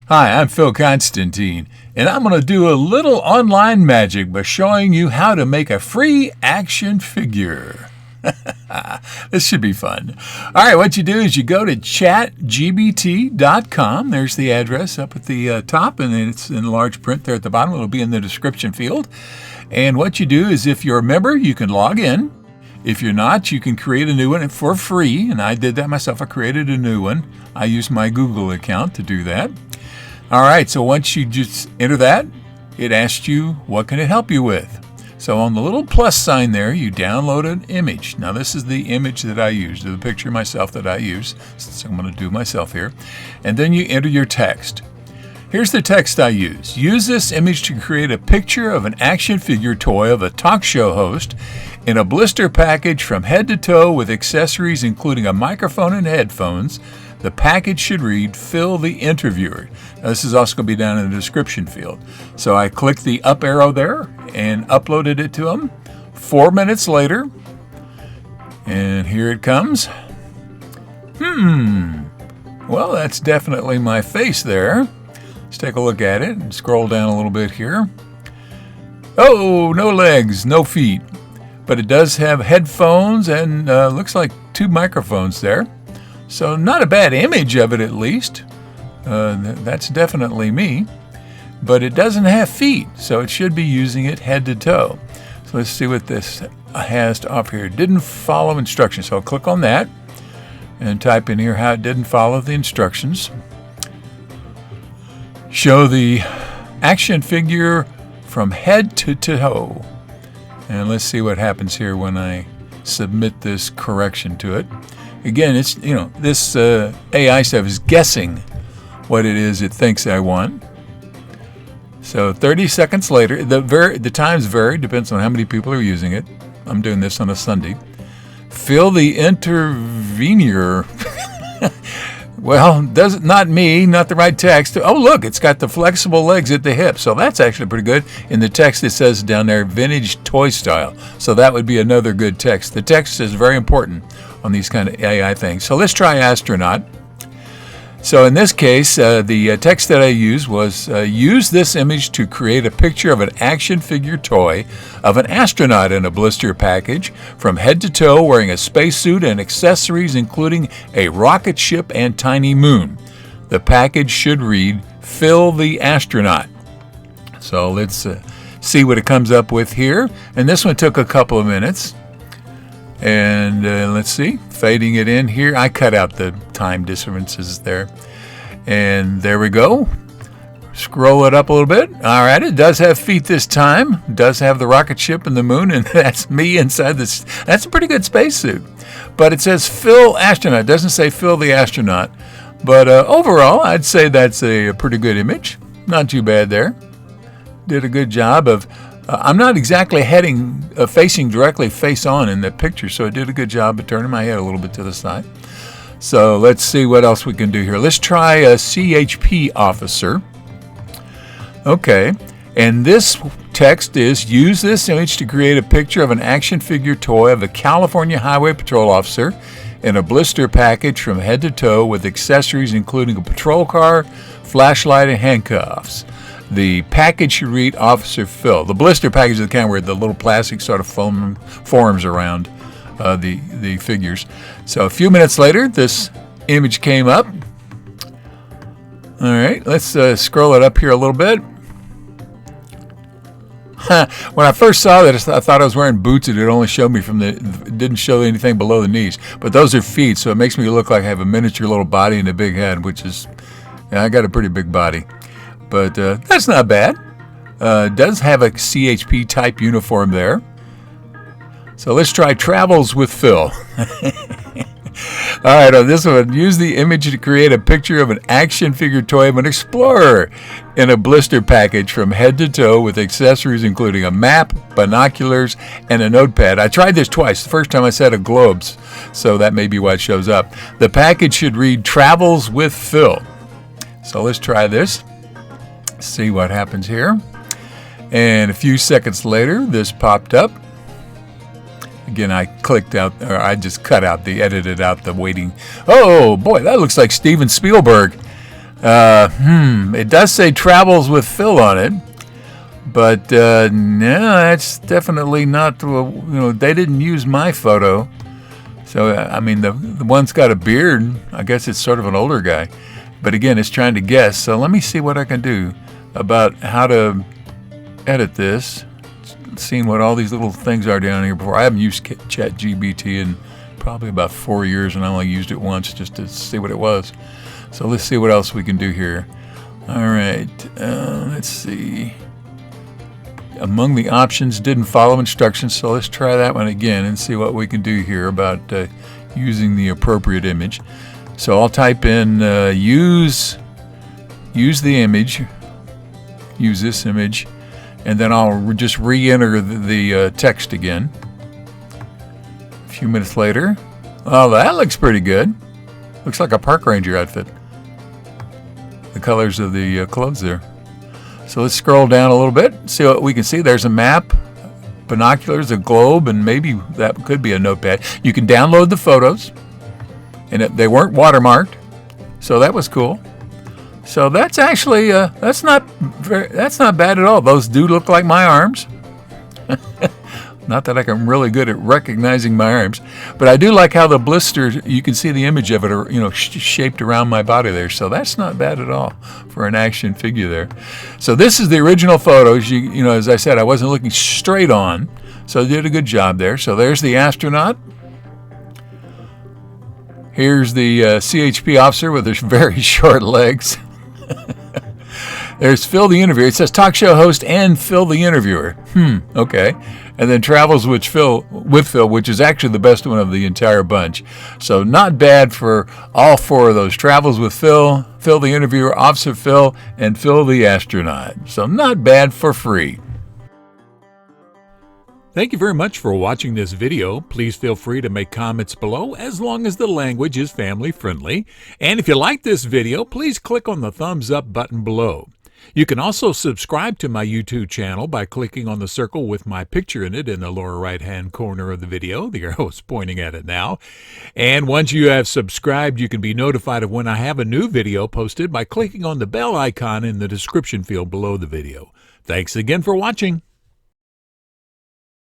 Hi, I'm Phil Constantine, and I'm going to do a little online magic by showing you how to make a free action figure. This should be fun. All right, what you do is you go to chatgpt.com. There's the address up at the top, and then it's in large print there at the bottom. It'll be in the description field. And what you do is if you're a member, you can log in. If you're not, you can create a new one for free, and I did that myself. I created a new one. I used my Google account to do that. All right, so once you just enter that, it asks you, what can it help you with? So on the little plus sign there, you download an image. Now this is the image that I used, the picture of myself that I use, since I'm going to do myself here. And then you enter your text. Here's the text I use. Use this image to create a picture of an action figure toy of a talk show host in a blister package from head to toe with accessories including a microphone and headphones. The package should read, Phil the Interviewer. Now, this is also going to be down in the description field. So I clicked the up arrow there and uploaded it to him. 4 minutes later, and here it comes. Well, that's definitely my face there. Let's take a look at it and scroll down a little bit here. Oh, no legs, no feet. But it does have headphones and looks like 2 microphones there. So not a bad image of it, at least. That's definitely me. But it doesn't have feet, so it should be using it head to toe. So let's see what this has to offer here. Didn't follow instructions. So I'll click on that and type in here how it didn't follow the instructions. Show the action figure from head to toe. And let's see what happens here when I submit this correction to it. Again, it's, this AI stuff is guessing what it is it thinks I want. So 30 seconds later, the times vary, depends on how many people are using it. I'm doing this on a Sunday. Phil the Interviewer. Well, not me, not the right text. Oh, look, it's got the flexible legs at the hip. So that's actually pretty good. In the text, it says down there, vintage toy style. So that would be another good text. The text is very important on these kind of AI things. So let's try Astronaut. So in this case, the text that I used was, use this image to create a picture of an action figure toy of an astronaut in a blister package from head to toe wearing a spacesuit and accessories including a rocket ship and tiny moon. The package should read, Phil the Astronaut. So let's see what it comes up with here. And this one took a couple of minutes. And let's see, fading it in here. I cut out the time differences there. And there we go. Scroll it up a little bit. All right, it does have feet this time. It does have the rocket ship and the moon, and that's me inside this. That's a pretty good spacesuit. But it says Phil Astronaut. It doesn't say Phil the Astronaut. But overall, I'd say that's a pretty good image. Not too bad there. Did a good job of... I'm not exactly facing directly face on in the picture, so I did a good job of turning my head a little bit to the side. So let's see what else we can do here. Let's try a CHP officer. Okay, and this text is, use this image to create a picture of an action figure toy of a California Highway Patrol officer in a blister package from head to toe with accessories including a patrol car, flashlight, and handcuffs. The package should read Officer Phil. The blister package is the kind where the little plastic sort of forms around the figures. So a few minutes later, this image came up. All right, let's scroll it up here a little bit. When I first saw that, I thought I was wearing boots, and it only showed me it didn't show anything below the knees. But those are feet, so it makes me look like I have a miniature little body and a big head, which is, I got a pretty big body. But that's not bad. Does have a CHP type uniform there. So let's try Travels with Phil. All right, on this one, use the image to create a picture of an action figure toy of an explorer in a blister package from head to toe with accessories including a map, binoculars, and a notepad. I tried this twice. The first time I said a globes, so that may be why it shows up. The package should read Travels with Phil. So let's try this. See what happens here. And a few seconds later, this popped up. Again, I just edited out the waiting. Oh boy, that looks like Steven Spielberg. It does say travels with Phil on it, but no, that's definitely not. They didn't use my photo. So I mean, the one's got a beard. I guess it's sort of an older guy, but again, it's trying to guess. So let me see what I can do about how to edit this. Seeing what all these little things are down here before. I haven't used ChatGPT in probably about 4 years, and I only used it once just to see what it was. So let's see what else we can do here. All right, let's see. Among the options, didn't follow instructions, so let's try that one again and see what we can do here about using the appropriate image. So I'll type in use the image, use this image, and then I'll just re-enter the text again. A few minutes later, oh, that looks pretty good. Looks like a park ranger outfit. The colors of the clothes there. So let's scroll down a little bit, see what we can see. There's a map, binoculars, a globe, and maybe that could be a notepad. You can download the photos, and they weren't watermarked, so that was cool. So that's actually that's not bad at all. Those do look like my arms. Not that I'm really good at recognizing my arms, but I do like how the blister, you can see the image of it, shaped around my body there. So that's not bad at all for an action figure there. So this is the original photos. As I said, I wasn't looking straight on, so I did a good job there. So there's the astronaut. Here's the CHP officer with his very short legs. There's Phil the interviewer. It says talk show host and Phil the interviewer. Okay. And then travels with Phil, which is actually the best one of the entire bunch. So not bad for all four of those. Travels with Phil, Phil the interviewer, Officer Phil, and Phil the astronaut. So not bad for free. Thank you very much for watching this video. Please feel free to make comments below as long as the language is family friendly. And if you like this video, please click on the thumbs up button below. You can also subscribe to my YouTube channel by clicking on the circle with my picture in it in the lower right hand corner of the video. The arrow is pointing at it now. And once you have subscribed, you can be notified of when I have a new video posted by clicking on the bell icon in the description field below the video. Thanks again for watching.